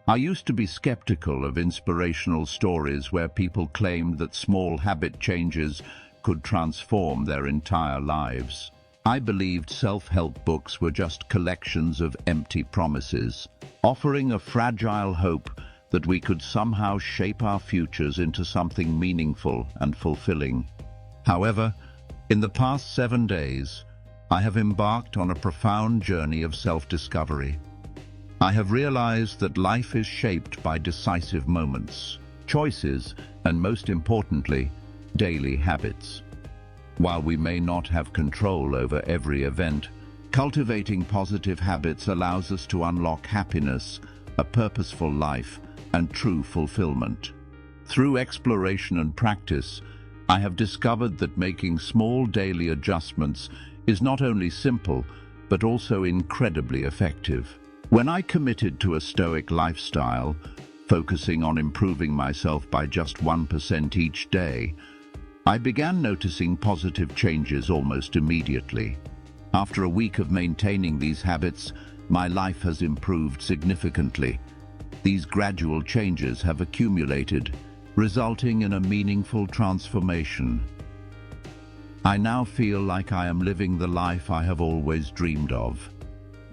I used to be skeptical of inspirational stories where people claimed that small habit changes could transform their entire lives. I believed self-help books were just collections of empty promises, offering a fragile hope that we could somehow shape our futures into something meaningful and fulfilling. However, in the past 7 days, I have embarked on a profound journey of self-discovery. I have realized that life is shaped by decisive moments, choices, and most importantly, daily habits. While we may not have control over every event, cultivating positive habits allows us to unlock happiness, a purposeful life, and true fulfillment. Through exploration and practice, I have discovered that making small daily adjustments is not only simple, but also incredibly effective. When I committed to a Stoic lifestyle, focusing on improving myself by just 1% each day, I began noticing positive changes almost immediately. After a week of maintaining these habits, my life has improved significantly. These gradual changes have accumulated, resulting in a meaningful transformation. I now feel like I am living the life I have always dreamed of.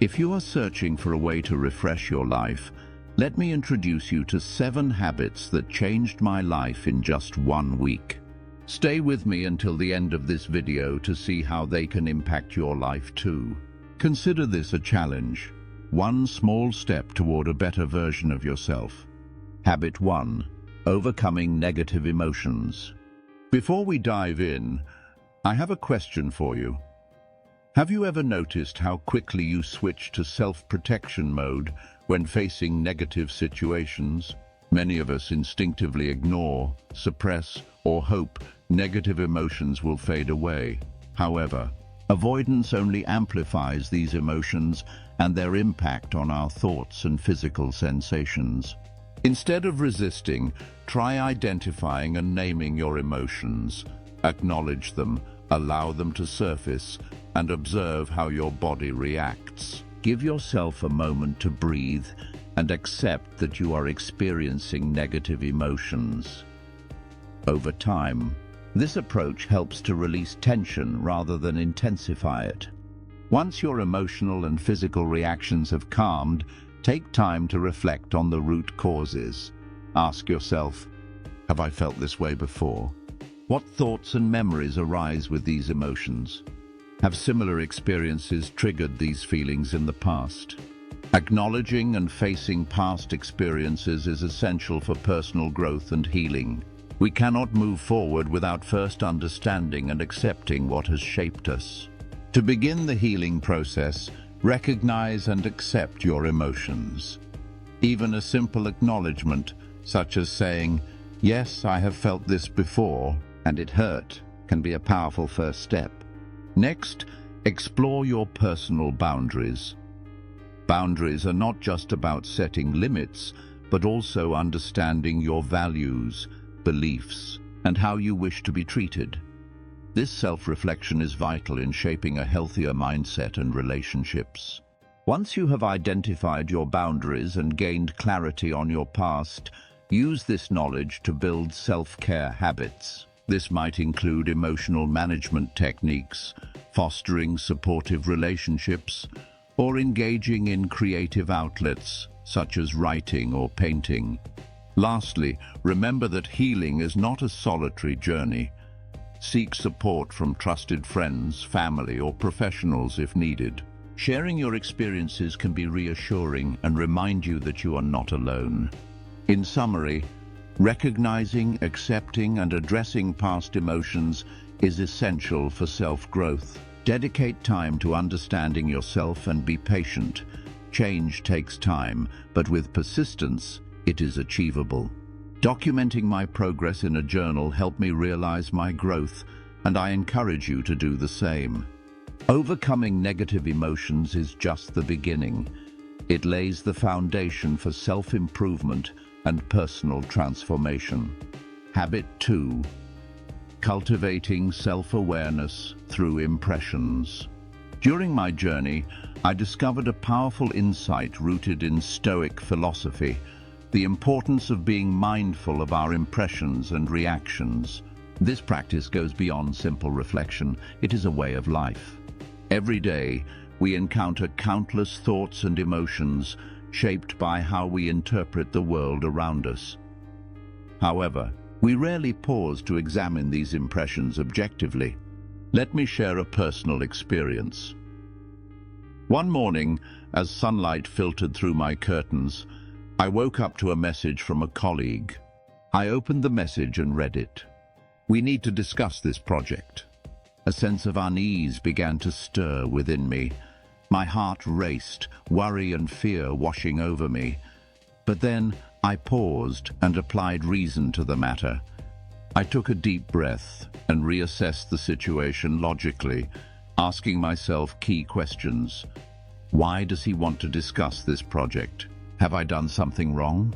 If you are searching for a way to refresh your life, let me introduce you to 7 habits that changed my life in just 1 week. Stay with me until the end of this video to see how they can impact your life too. Consider this a challenge, one small step toward a better version of yourself. Habit 1. Overcoming negative emotions. Before we dive in, I have a question for you. Have you ever noticed how quickly you switch to self-protection mode when facing negative situations? Many of us instinctively ignore, suppress, or hope negative emotions will fade away. However, avoidance only amplifies these emotions and their impact on our thoughts and physical sensations. Instead of resisting, try identifying and naming your emotions. Acknowledge them, allow them to surface, and observe how your body reacts. Give yourself a moment to breathe and accept that you are experiencing negative emotions. Over time, this approach helps to release tension rather than intensify it. Once your emotional and physical reactions have calmed, take time to reflect on the root causes. Ask yourself, have I felt this way before? What thoughts and memories arise with these emotions? Have similar experiences triggered these feelings in the past? Acknowledging and facing past experiences is essential for personal growth and healing. We cannot move forward without first understanding and accepting what has shaped us. To begin the healing process, recognize and accept your emotions. Even a simple acknowledgement, such as saying, "Yes, I have felt this before, and it hurt," can be a powerful first step. Next, explore your personal boundaries. Boundaries are not just about setting limits, but also understanding your values, beliefs, and how you wish to be treated. This self-reflection is vital in shaping a healthier mindset and relationships. Once you have identified your boundaries and gained clarity on your past, use this knowledge to build self-care habits. This might include emotional management techniques, fostering supportive relationships, or engaging in creative outlets such as writing or painting. Lastly, remember that healing is not a solitary journey. Seek support from trusted friends, family, or professionals if needed. Sharing your experiences can be reassuring and remind you that you are not alone. In summary, recognizing, accepting, and addressing past emotions is essential for self-growth. Dedicate time to understanding yourself and be patient. Change takes time, but with persistence, it is achievable. Documenting my progress in a journal helped me realize my growth, and I encourage you to do the same. Overcoming negative emotions is just the beginning. It lays the foundation for self-improvement and personal transformation. Habit 2. Cultivating self-awareness through impressions. During my journey, I discovered a powerful insight rooted in Stoic philosophy, the importance of being mindful of our impressions and reactions. This practice goes beyond simple reflection. It is a way of life. Every day, we encounter countless thoughts and emotions shaped by how we interpret the world around us. However, we rarely pause to examine these impressions objectively. Let me share a personal experience. One morning, as sunlight filtered through my curtains, I woke up to a message from a colleague. I opened the message and read it. "We need to discuss this project." A sense of unease began to stir within me. My heart raced, worry and fear washing over me. But then I paused and applied reason to the matter. I took a deep breath and reassessed the situation logically, asking myself key questions. Why does he want to discuss this project? Have I done something wrong?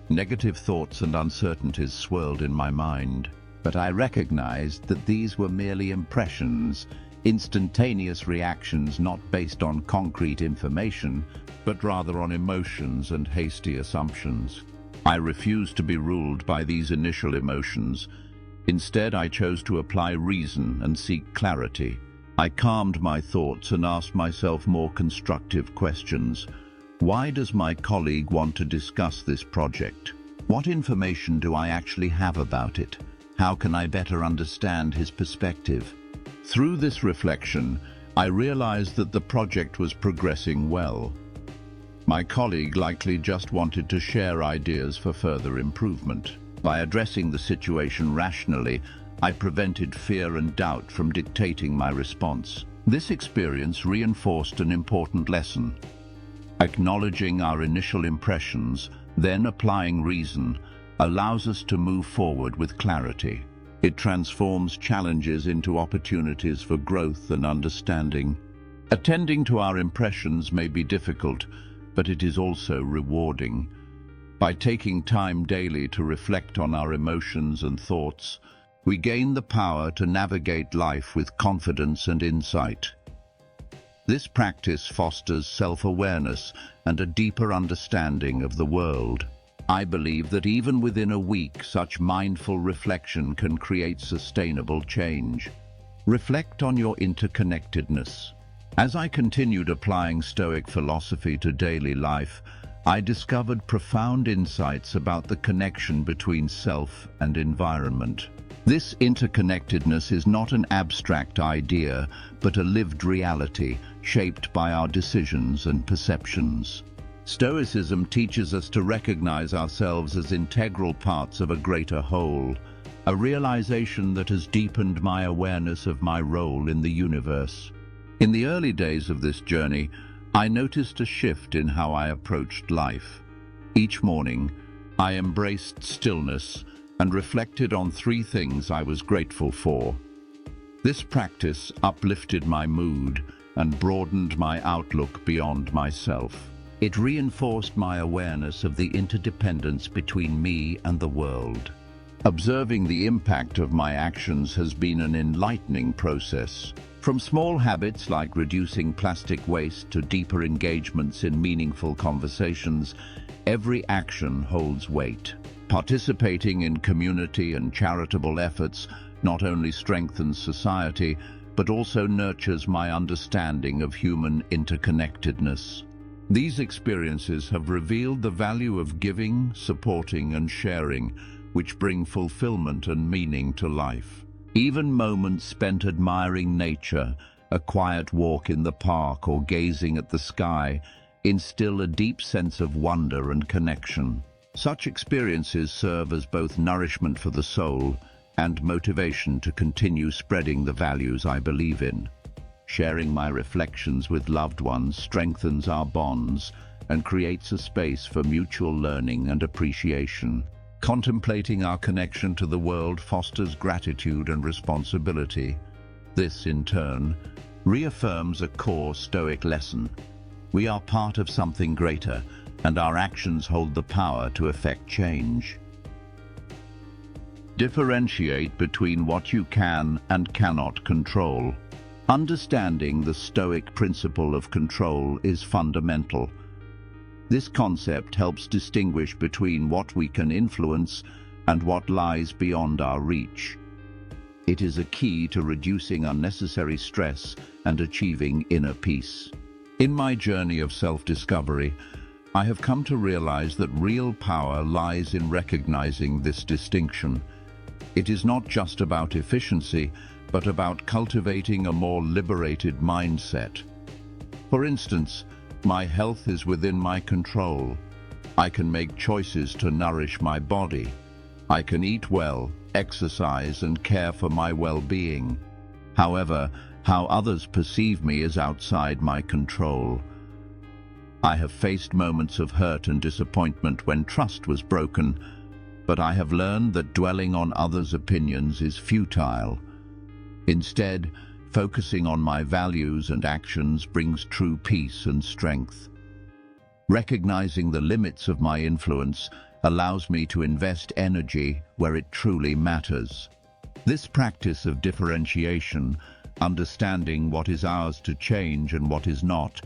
Negative thoughts and uncertainties swirled in my mind, but I recognized that these were merely impressions, instantaneous reactions not based on concrete information, but rather on emotions and hasty assumptions. I refused to be ruled by these initial emotions. Instead, I chose to apply reason and seek clarity. I calmed my thoughts and asked myself more constructive questions. Why does my colleague want to discuss this project? What information do I actually have about it? How can I better understand his perspective? Through this reflection, I realized that the project was progressing well. My colleague likely just wanted to share ideas for further improvement. By addressing the situation rationally, I prevented fear and doubt from dictating my response. This experience reinforced an important lesson. Acknowledging our initial impressions, then applying reason, allows us to move forward with clarity. It transforms challenges into opportunities for growth and understanding. Attending to our impressions may be difficult, but it is also rewarding. By taking time daily to reflect on our emotions and thoughts, we gain the power to navigate life with confidence and insight. This practice fosters self-awareness and a deeper understanding of the world. I believe that even within a week, such mindful reflection can create sustainable change. Reflect on your interconnectedness. As I continued applying Stoic philosophy to daily life, I discovered profound insights about the connection between self and environment. This interconnectedness is not an abstract idea, but a lived reality shaped by our decisions and perceptions. Stoicism teaches us to recognize ourselves as integral parts of a greater whole, a realization that has deepened my awareness of my role in the universe. In the early days of this journey, I noticed a shift in how I approached life. Each morning, I embraced stillness and reflected on 3 things I was grateful for. This practice uplifted my mood and broadened my outlook beyond myself. It reinforced my awareness of the interdependence between me and the world. Observing the impact of my actions has been an enlightening process. From small habits like reducing plastic waste to deeper engagements in meaningful conversations, every action holds weight. Participating in community and charitable efforts not only strengthens society, but also nurtures my understanding of human interconnectedness. These experiences have revealed the value of giving, supporting, and sharing, which bring fulfillment and meaning to life. Even moments spent admiring nature, a quiet walk in the park or gazing at the sky, instill a deep sense of wonder and connection. Such experiences serve as both nourishment for the soul and motivation to continue spreading the values I believe in. Sharing my reflections with loved ones strengthens our bonds and creates a space for mutual learning and appreciation. Contemplating our connection to the world fosters gratitude and responsibility. This, in turn, reaffirms a core Stoic lesson. We are part of something greater, and our actions hold the power to effect change. Differentiate between what you can and cannot control. Understanding the Stoic principle of control is fundamental. This concept helps distinguish between what we can influence and what lies beyond our reach. It is a key to reducing unnecessary stress and achieving inner peace. In my journey of self-discovery, I have come to realize that real power lies in recognizing this distinction. It is not just about efficiency, but about cultivating a more liberated mindset. For instance, my health is within my control. I can make choices to nourish my body. I can eat well, exercise, and care for my well-being. However, how others perceive me is outside my control. I have faced moments of hurt and disappointment when trust was broken, but I have learned that dwelling on others' opinions is futile. Instead, focusing on my values and actions brings true peace and strength. Recognizing the limits of my influence allows me to invest energy where it truly matters. This practice of differentiation, understanding what is ours to change and what is not,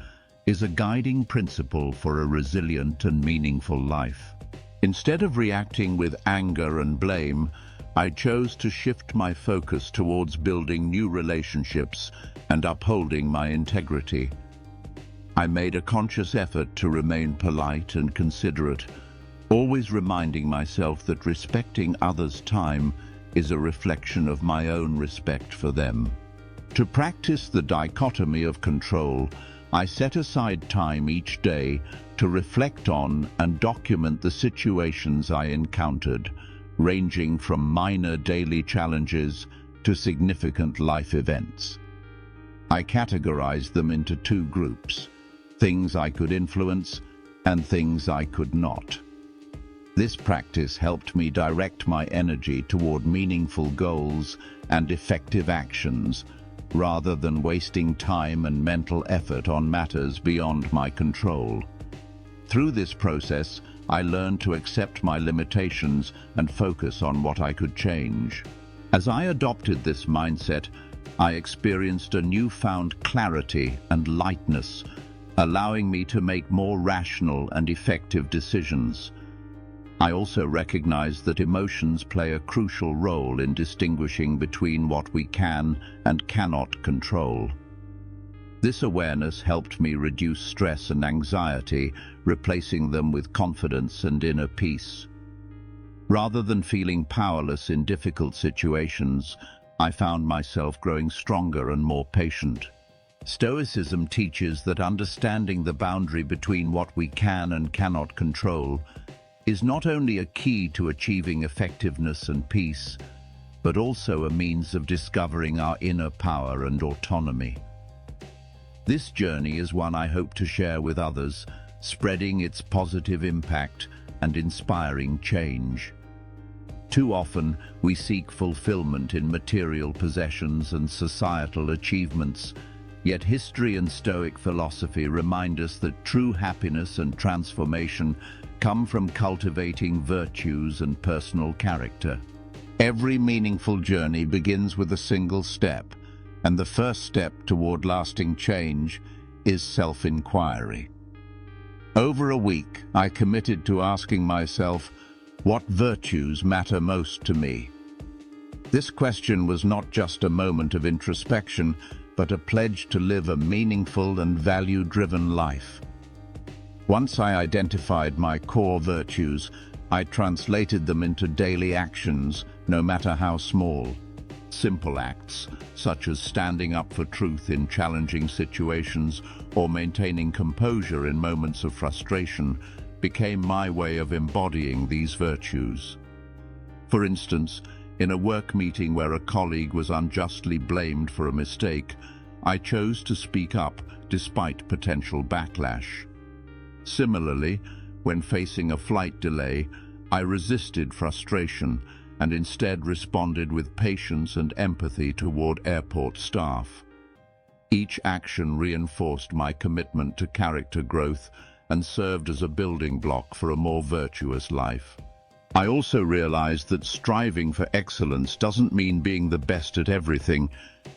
is a guiding principle for a resilient and meaningful life. Instead of reacting with anger and blame, I chose to shift my focus towards building new relationships and upholding my integrity. I made a conscious effort to remain polite and considerate, always reminding myself that respecting others' time is a reflection of my own respect for them. To practice the dichotomy of control, I set aside time each day to reflect on and document the situations I encountered, ranging from minor daily challenges to significant life events. I categorized them into two groups: things I could influence and things I could not. This practice helped me direct my energy toward meaningful goals and effective actions, rather than wasting time and mental effort on matters beyond my control. Through this process, I learned to accept my limitations and focus on what I could change. As I adopted this mindset, I experienced a newfound clarity and lightness, allowing me to make more rational and effective decisions. I also recognized that emotions play a crucial role in distinguishing between what we can and cannot control. This awareness helped me reduce stress and anxiety, replacing them with confidence and inner peace. Rather than feeling powerless in difficult situations, I found myself growing stronger and more patient. Stoicism teaches that understanding the boundary between what we can and cannot control is not only a key to achieving effectiveness and peace, but also a means of discovering our inner power and autonomy. This journey is one I hope to share with others, spreading its positive impact and inspiring change. Too often, we seek fulfillment in material possessions and societal achievements, yet history and Stoic philosophy remind us that true happiness and transformation come from cultivating virtues and personal character. Every meaningful journey begins with a single step, and the first step toward lasting change is self-inquiry. Over a week, I committed to asking myself, what virtues matter most to me? This question was not just a moment of introspection, but a pledge to live a meaningful and value-driven life. Once I identified my core virtues, I translated them into daily actions, no matter how small. Simple acts, such as standing up for truth in challenging situations or maintaining composure in moments of frustration, became my way of embodying these virtues. For instance, in a work meeting where a colleague was unjustly blamed for a mistake, I chose to speak up despite potential backlash. Similarly, when facing a flight delay, I resisted frustration and instead responded with patience and empathy toward airport staff. Each action reinforced my commitment to character growth and served as a building block for a more virtuous life. I also realized that striving for excellence doesn't mean being the best at everything.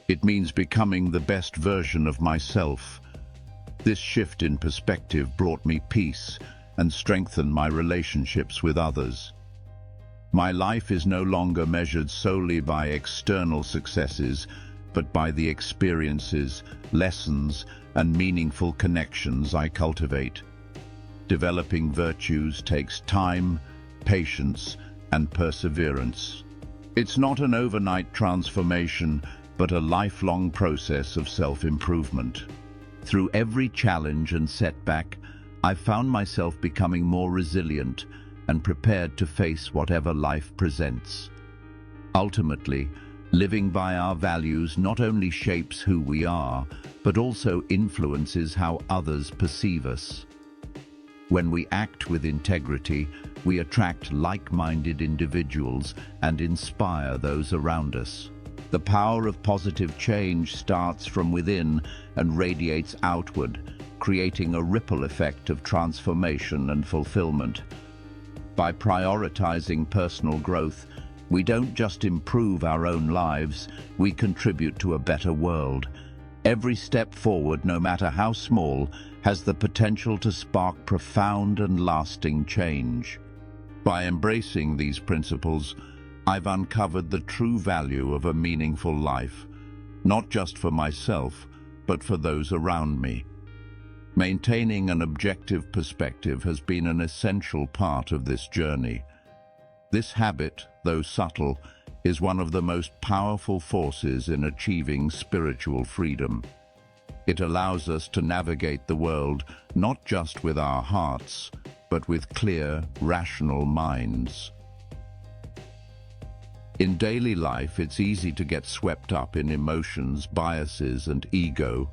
It means becoming the best version of myself. This shift in perspective brought me peace and strengthened my relationships with others. My life is no longer measured solely by external successes, but by the experiences, lessons, and meaningful connections I cultivate. Developing virtues takes time, patience, and perseverance. It's not an overnight transformation, but a lifelong process of self-improvement. Through every challenge and setback, I found myself becoming more resilient and prepared to face whatever life presents. Ultimately, living by our values not only shapes who we are, but also influences how others perceive us. When we act with integrity, we attract like-minded individuals and inspire those around us. The power of positive change starts from within and radiates outward, creating a ripple effect of transformation and fulfillment. By prioritizing personal growth, we don't just improve our own lives, we contribute to a better world. Every step forward, no matter how small, has the potential to spark profound and lasting change. By embracing these principles, I've uncovered the true value of a meaningful life, not just for myself, but for those around me. Maintaining an objective perspective has been an essential part of this journey. This habit, though subtle, is one of the most powerful forces in achieving spiritual freedom. It allows us to navigate the world not just with our hearts, but with clear, rational minds. In daily life, it's easy to get swept up in emotions, biases, and ego.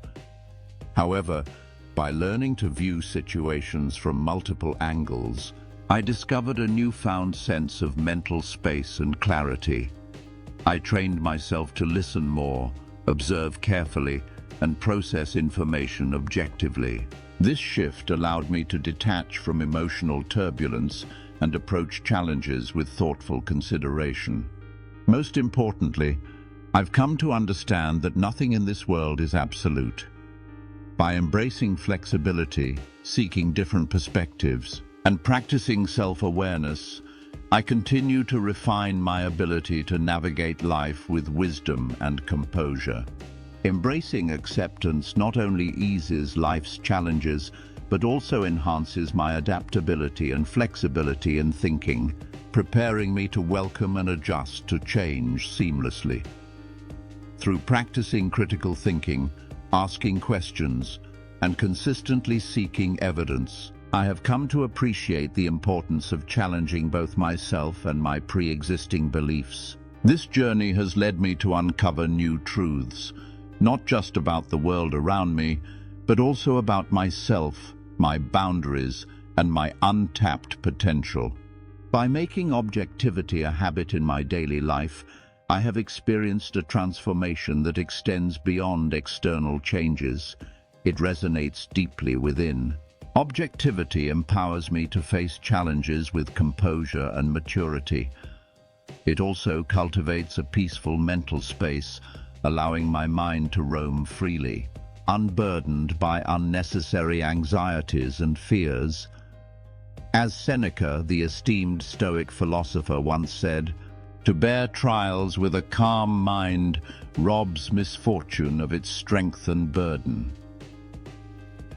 However, by learning to view situations from multiple angles, I discovered a newfound sense of mental space and clarity. I trained myself to listen more, observe carefully, and process information objectively. This shift allowed me to detach from emotional turbulence and approach challenges with thoughtful consideration. Most importantly, I've come to understand that nothing in this world is absolute. By embracing flexibility, seeking different perspectives, and practicing self-awareness, I continue to refine my ability to navigate life with wisdom and composure. Embracing acceptance not only eases life's challenges, but also enhances my adaptability and flexibility in thinking, preparing me to welcome and adjust to change seamlessly. Through practicing critical thinking, asking questions, and consistently seeking evidence, I have come to appreciate the importance of challenging both myself and my pre-existing beliefs. This journey has led me to uncover new truths, not just about the world around me, but also about myself, my boundaries, and my untapped potential. By making objectivity a habit in my daily life, I have experienced a transformation that extends beyond external changes. It resonates deeply within. Objectivity empowers me to face challenges with composure and maturity. It also cultivates a peaceful mental space, allowing my mind to roam freely, unburdened by unnecessary anxieties and fears. As Seneca, the esteemed Stoic philosopher, once said, "To bear trials with a calm mind robs misfortune of its strength and burden."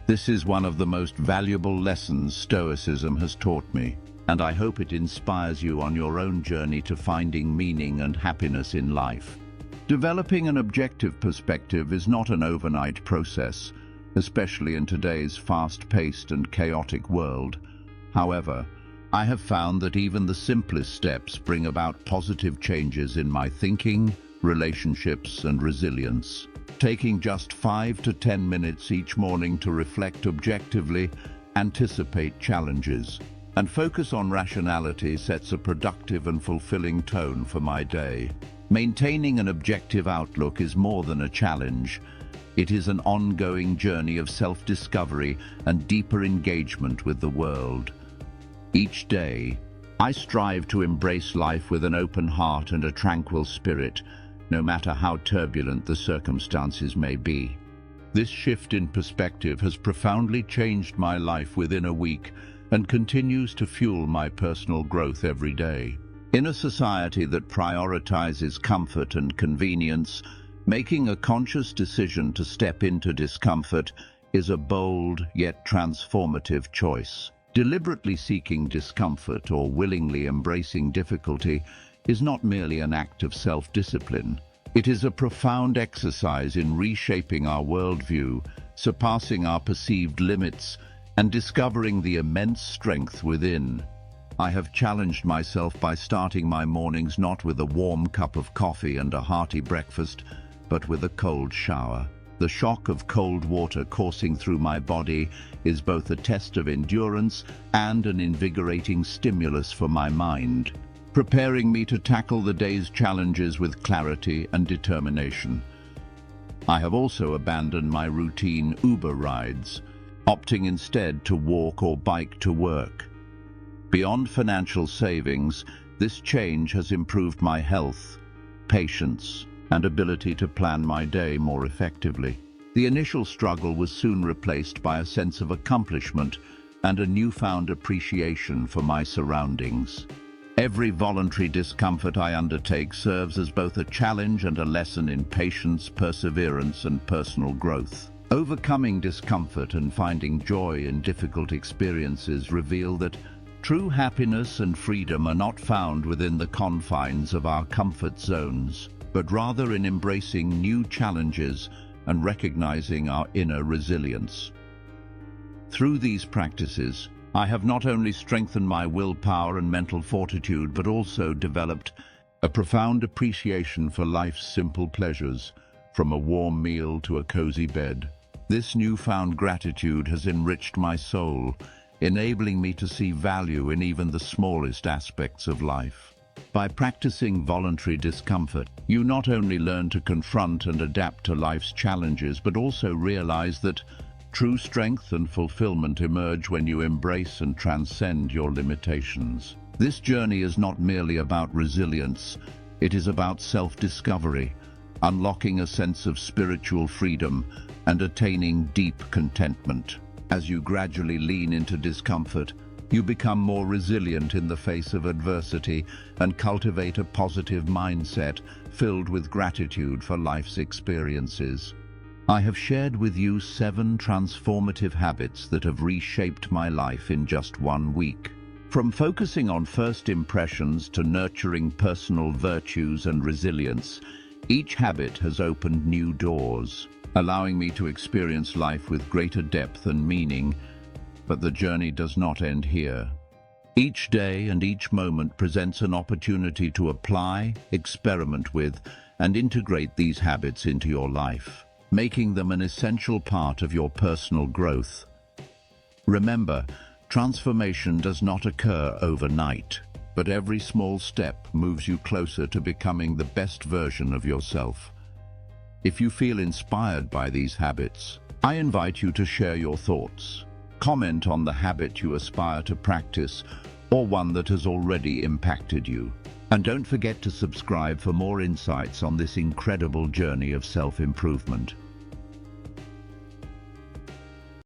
This is one of the most valuable lessons Stoicism has taught me, and I hope it inspires you on your own journey to finding meaning and happiness in life. Developing an objective perspective is not an overnight process, especially in today's fast-paced and chaotic world. However, I have found that even the simplest steps bring about positive changes in my thinking, relationships, and resilience. Taking just 5 to 10 minutes each morning to reflect objectively, anticipate challenges, and focus on rationality sets a productive and fulfilling tone for my day. Maintaining an objective outlook is more than a challenge. It is an ongoing journey of self-discovery and deeper engagement with the world. Each day, I strive to embrace life with an open heart and a tranquil spirit, no matter how turbulent the circumstances may be. This shift in perspective has profoundly changed my life within a week and continues to fuel my personal growth every day. In a society that prioritizes comfort and convenience, making a conscious decision to step into discomfort is a bold yet transformative choice. Deliberately seeking discomfort or willingly embracing difficulty is not merely an act of self-discipline. It is a profound exercise in reshaping our worldview, surpassing our perceived limits, and discovering the immense strength within. I have challenged myself by starting my mornings not with a warm cup of coffee and a hearty breakfast, but with a cold shower. The shock of cold water coursing through my body is both a test of endurance and an invigorating stimulus for my mind, preparing me to tackle the day's challenges with clarity and determination. I have also abandoned my routine Uber rides, opting instead to walk or bike to work. Beyond financial savings, this change has improved my health, patience, and ability to plan my day more effectively. The initial struggle was soon replaced by a sense of accomplishment and a newfound appreciation for my surroundings. Every voluntary discomfort I undertake serves as both a challenge and a lesson in patience, perseverance, and personal growth. Overcoming discomfort and finding joy in difficult experiences reveal that true happiness and freedom are not found within the confines of our comfort zones, but rather in embracing new challenges and recognizing our inner resilience. Through these practices, I have not only strengthened my willpower and mental fortitude, but also developed a profound appreciation for life's simple pleasures, from a warm meal to a cozy bed. This newfound gratitude has enriched my soul, enabling me to see value in even the smallest aspects of life. By practicing voluntary discomfort, you not only learn to confront and adapt to life's challenges, but also realize that true strength and fulfillment emerge when you embrace and transcend your limitations. This journey is not merely about resilience, it is about self-discovery, unlocking a sense of spiritual freedom and attaining deep contentment. As you gradually lean into discomfort, you become more resilient in the face of adversity and cultivate a positive mindset filled with gratitude for life's experiences. I have shared with you 7 transformative habits that have reshaped my life in just 1 week. From focusing on first impressions to nurturing personal virtues and resilience, each habit has opened new doors, allowing me to experience life with greater depth and meaning. But the journey does not end here. Each day and each moment presents an opportunity to apply, experiment with, and integrate these habits into your life, making them an essential part of your personal growth. Remember, transformation does not occur overnight, but every small step moves you closer to becoming the best version of yourself. If you feel inspired by these habits, I invite you to share your thoughts. Comment on the habit you aspire to practice or one that has already impacted you. And don't forget to subscribe for more insights on this incredible journey of self-improvement.